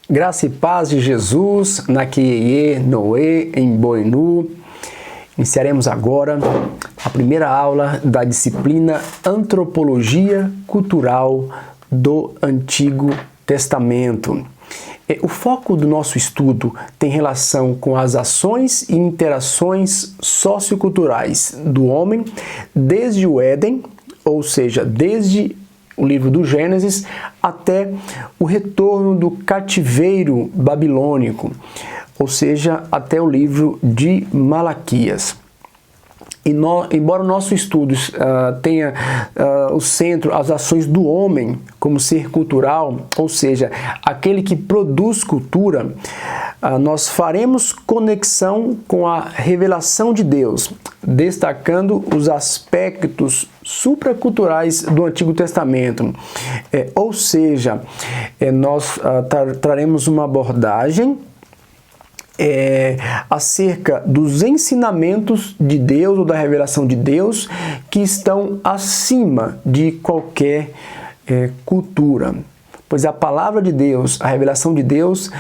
Graça e paz de Jesus, na Kieye, Noé, em Boinu. Iniciaremos agora a primeira aula da disciplina Antropologia Cultural do Antigo Testamento. O foco do nosso estudo tem relação com as ações e interações socioculturais do homem desde o Éden, ou seja, desde o livro do Gênesis, até o retorno do cativeiro babilônico, ou seja, até o livro de Malaquias. Embora o nosso estudo tenha o centro, as ações do homem como ser cultural, ou seja, aquele que produz cultura, nós faremos conexão com a revelação de Deus, destacando os aspectos supraculturais do Antigo Testamento. Ou seja, nós traremos uma abordagem acerca dos ensinamentos de Deus ou da revelação de Deus que estão acima de qualquer cultura. Pois a palavra de Deus, a revelação de Deus,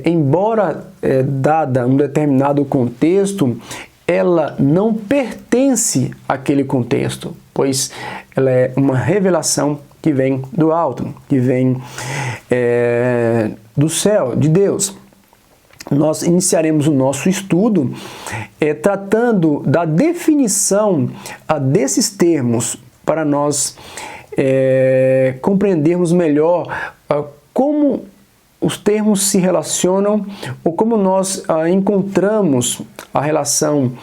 embora dada em um determinado contexto, ela não pertence àquele contexto, pois ela é uma revelação que vem do alto, que vem do céu, de Deus. Nós iniciaremos o nosso estudo tratando da definição desses termos para nós compreendermos melhor como os termos se relacionam ou como nós encontramos a relação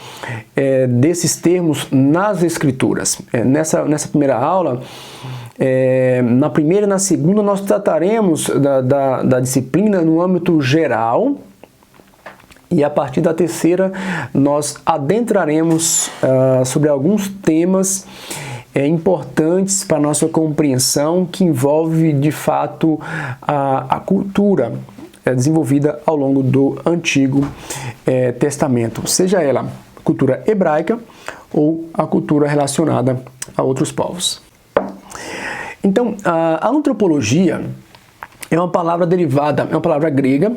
desses termos nas Escrituras. Nessa primeira aula, na primeira e na segunda, nós trataremos da disciplina no âmbito geral. E a partir da terceira, nós adentraremos sobre alguns temas importantes para a nossa compreensão, que envolve, de fato, a cultura desenvolvida ao longo do Antigo Testamento, seja ela cultura hebraica ou a cultura relacionada a outros povos. Então, a antropologia é uma palavra derivada, é uma palavra grega,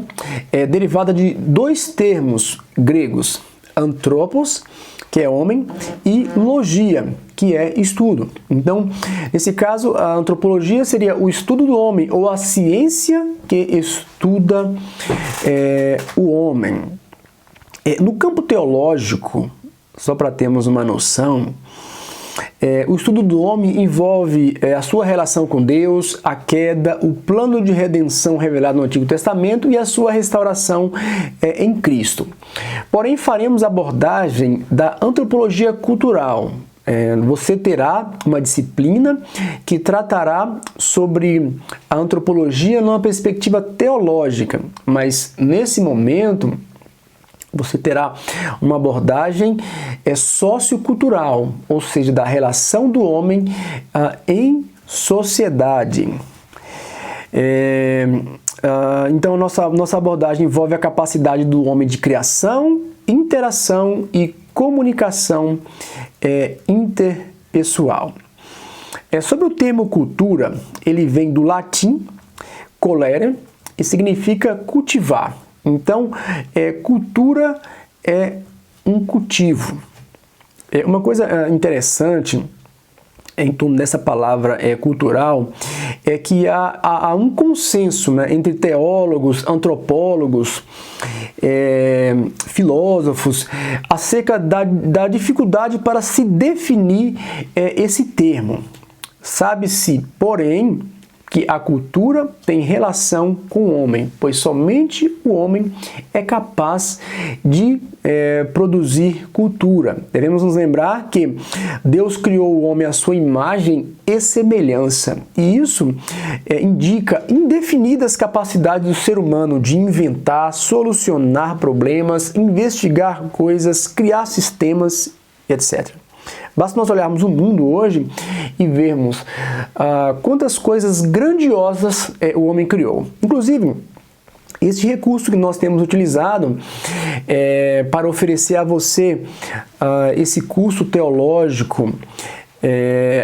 derivada de dois termos gregos, antropos, que é homem, e logia, que é estudo. Então, nesse caso, a antropologia seria o estudo do homem, ou a ciência que estuda o homem. No campo teológico, só para termos uma noção, o estudo do homem envolve a sua relação com Deus, a queda, o plano de redenção revelado no Antigo Testamento e a sua restauração em Cristo. Porém, faremos abordagem da antropologia cultural. Você terá uma disciplina que tratará sobre a antropologia numa perspectiva teológica, mas nesse momento você terá uma abordagem sociocultural, ou seja, da relação do homem em sociedade. Então, nossa abordagem envolve a capacidade do homem de criação, interação e comunicação interpessoal. Sobre o termo cultura, ele vem do latim colere e significa cultivar. Então, cultura é um cultivo. Uma coisa interessante em torno dessa palavra cultural é que há um consenso, né, entre teólogos, antropólogos, filósofos, acerca da dificuldade para se definir esse termo. Sabe-se, porém, que a cultura tem relação com o homem, pois somente o homem é capaz de produzir cultura. Devemos nos lembrar que Deus criou o homem à sua imagem e semelhança, e isso indica indefinidas capacidades do ser humano de inventar, solucionar problemas, investigar coisas, criar sistemas, etc. Basta nós olharmos o mundo hoje e vermos quantas coisas grandiosas o homem criou. Inclusive, este recurso que nós temos utilizado para oferecer a você esse curso teológico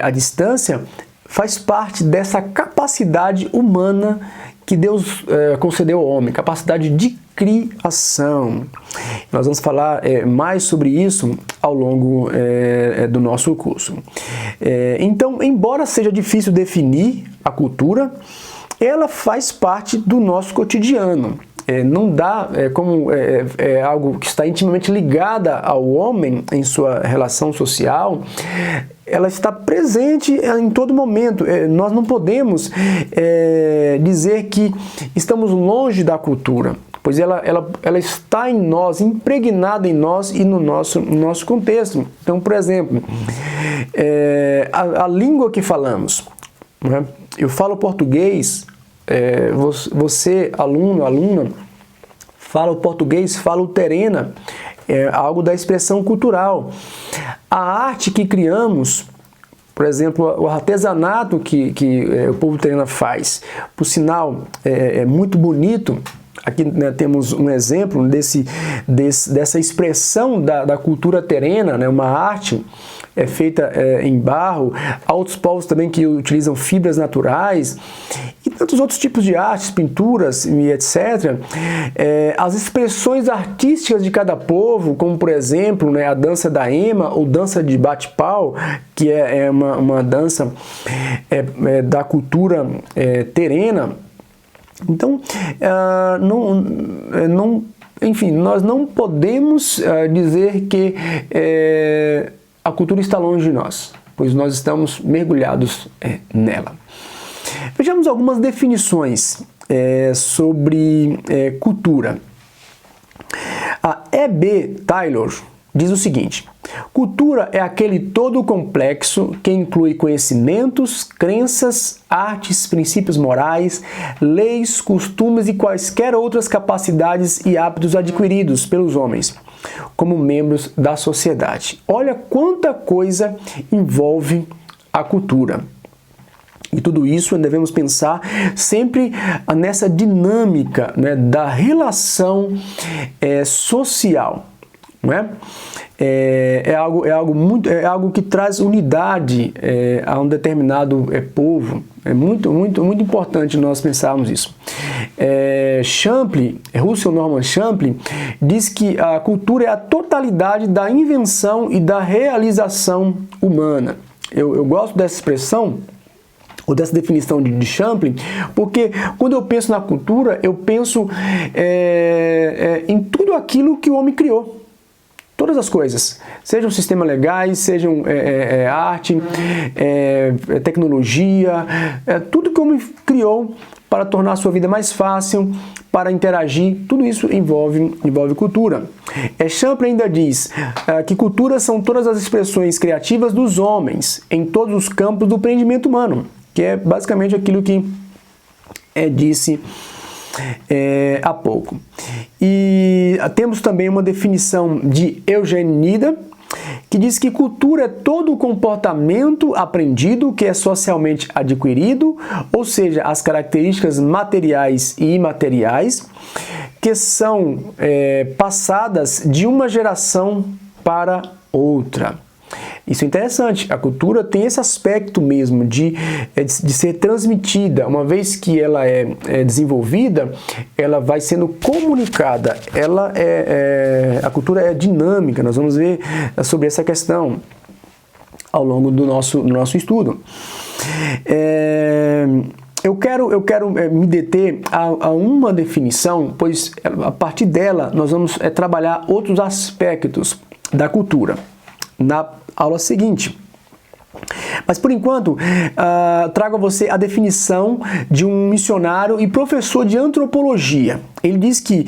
à distância faz parte dessa capacidade humana que Deus concedeu ao homem, capacidade de criação. Nós vamos falar mais sobre isso ao longo do nosso curso. Então, embora seja difícil definir a cultura, ela faz parte do nosso cotidiano. Não dá como algo que está intimamente ligada ao homem em sua relação social, ela está presente em todo momento. Nós não podemos dizer que estamos longe da cultura, pois ela está em nós, impregnada em nós e no nosso contexto. Então, por exemplo, a língua que falamos, né? Eu falo português, você, aluno, aluna, fala o português, fala o terena, algo da expressão cultural. A arte que criamos, por exemplo, o artesanato que o povo terena faz, por sinal, é muito bonito. Aqui, né, temos um exemplo dessa expressão da cultura terena, né, uma arte feita em barro. Há outros povos também que utilizam fibras naturais e tantos outros tipos de artes, pinturas e etc. As expressões artísticas de cada povo, como por exemplo, né, a dança da ema ou dança de bate-pau, que é uma dança da cultura terena. Então, enfim, nós não podemos dizer que a cultura está longe de nós, pois nós estamos mergulhados nela. Vejamos algumas definições sobre cultura. A E.B. Taylor diz o seguinte: cultura é aquele todo complexo que inclui conhecimentos, crenças, artes, princípios morais, leis, costumes e quaisquer outras capacidades e hábitos adquiridos pelos homens como membros da sociedade. Olha quanta coisa envolve a cultura. E tudo isso devemos pensar sempre nessa dinâmica, né, da relação social, não é? É algo que traz unidade a um determinado povo. É muito importante nós pensarmos isso. Russell Norman Champlin diz que a cultura é a totalidade da invenção e da realização humana. Eu gosto dessa expressão, ou dessa definição de Champlin, porque quando eu penso na cultura, eu penso em tudo aquilo que o homem criou. Todas as coisas, sejam sistemas legais, sejam arte, tecnologia, tudo que o homem criou para tornar a sua vida mais fácil, para interagir, tudo isso envolve cultura. Champlin ainda diz que cultura são todas as expressões criativas dos homens em todos os campos do empreendimento humano, que é basicamente aquilo que disse há pouco. E temos também uma definição de Eugene Nida, que diz que cultura é todo o comportamento aprendido que é socialmente adquirido, ou seja, as características materiais e imateriais que são passadas de uma geração para outra. Isso é interessante, a cultura tem esse aspecto mesmo de ser transmitida. Uma vez que ela é desenvolvida, ela vai sendo comunicada. A cultura é dinâmica, nós vamos ver sobre essa questão ao longo do nosso estudo. Eu quero me deter a uma definição, pois a partir dela nós vamos trabalhar outros aspectos da cultura na aula seguinte. Mas por enquanto, trago a você a definição de um missionário e professor de antropologia. Ele diz que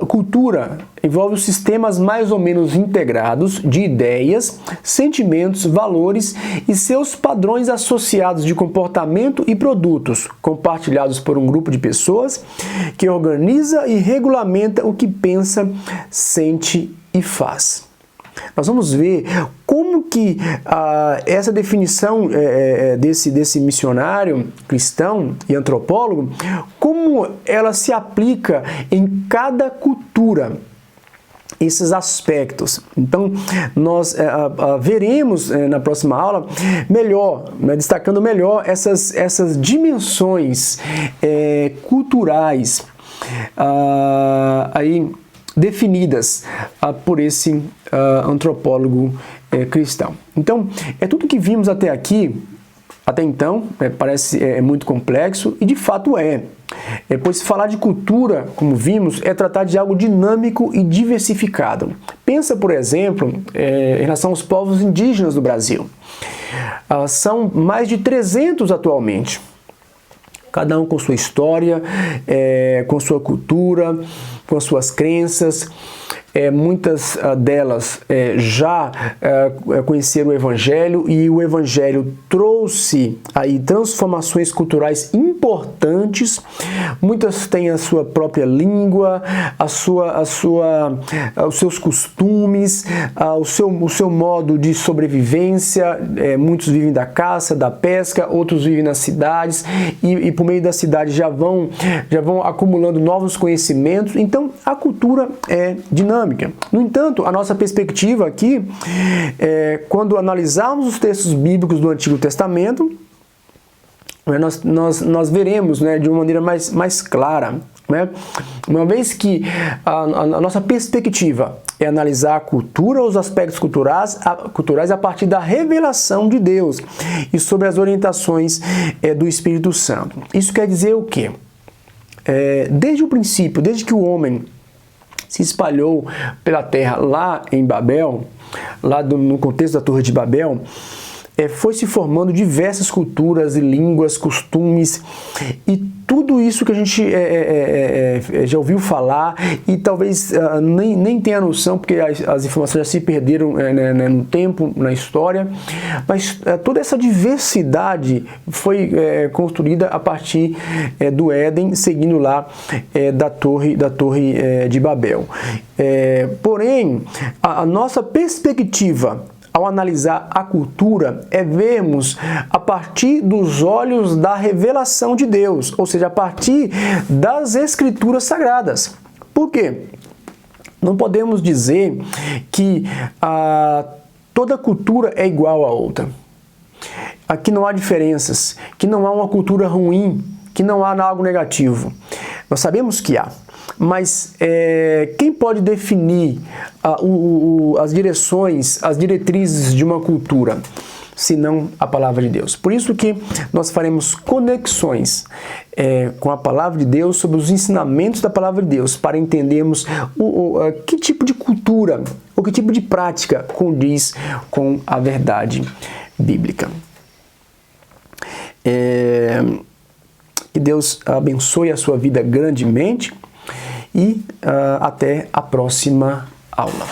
cultura envolve os sistemas mais ou menos integrados de ideias, sentimentos, valores e seus padrões associados de comportamento e produtos, compartilhados por um grupo de pessoas que organiza e regulamenta o que pensa, sente e faz. Nós vamos ver como que essa definição desse missionário cristão e antropólogo, como ela se aplica em cada cultura. esses aspectos. Então, nós veremos na próxima aula melhor, destacando melhor essas dimensões culturais aí definidas por esse antropólogo cristão. Então, é tudo que vimos até aqui. Até então, parece muito complexo, e de fato pois falar de cultura, como vimos, é tratar de algo dinâmico e diversificado. Pensa, por exemplo, em relação aos povos indígenas do Brasil. São mais de 300 atualmente, cada um com sua história, com sua cultura, com suas crenças. Muitas delas já conheceram o Evangelho, e o Evangelho trouxe aí transformações culturais importantes. Muitas têm a sua própria língua, os seus costumes, o seu modo de sobrevivência. Muitos vivem da caça, da pesca, outros vivem nas cidades, e por meio da cidade já vão acumulando novos conhecimentos. Então, a cultura é dinâmica. No entanto, a nossa perspectiva aqui, quando analisarmos os textos bíblicos do Antigo Testamento, nós veremos de uma maneira mais clara, uma vez que a nossa perspectiva é analisar a cultura, os aspectos culturais a partir da revelação de Deus e sobre as orientações do Espírito Santo. Isso quer dizer o quê? Desde o princípio, desde que o homem se espalhou pela terra lá em Babel, no contexto da Torre de Babel, foi se formando diversas culturas e línguas, costumes, e tudo isso que a gente já ouviu falar, e talvez nem tenha noção, porque as informações já se perderam no tempo, na história, mas toda essa diversidade foi construída a partir do Éden, seguindo lá da Torre de Babel. Porém, a nossa perspectiva ao analisar a cultura é vermos a partir dos olhos da revelação de Deus, ou seja, a partir das Escrituras Sagradas. Por quê? Não podemos dizer que toda cultura é igual à outra. Aqui não há diferenças, que não há uma cultura ruim, que não há algo negativo. Nós sabemos que há. Mas quem pode definir as direções, as diretrizes de uma cultura, senão a palavra de Deus? Por isso que nós faremos conexões com a palavra de Deus, sobre os ensinamentos da palavra de Deus, para entendermos que tipo de cultura, ou que tipo de prática condiz com a verdade bíblica. Que Deus abençoe a sua vida grandemente. E até a próxima aula.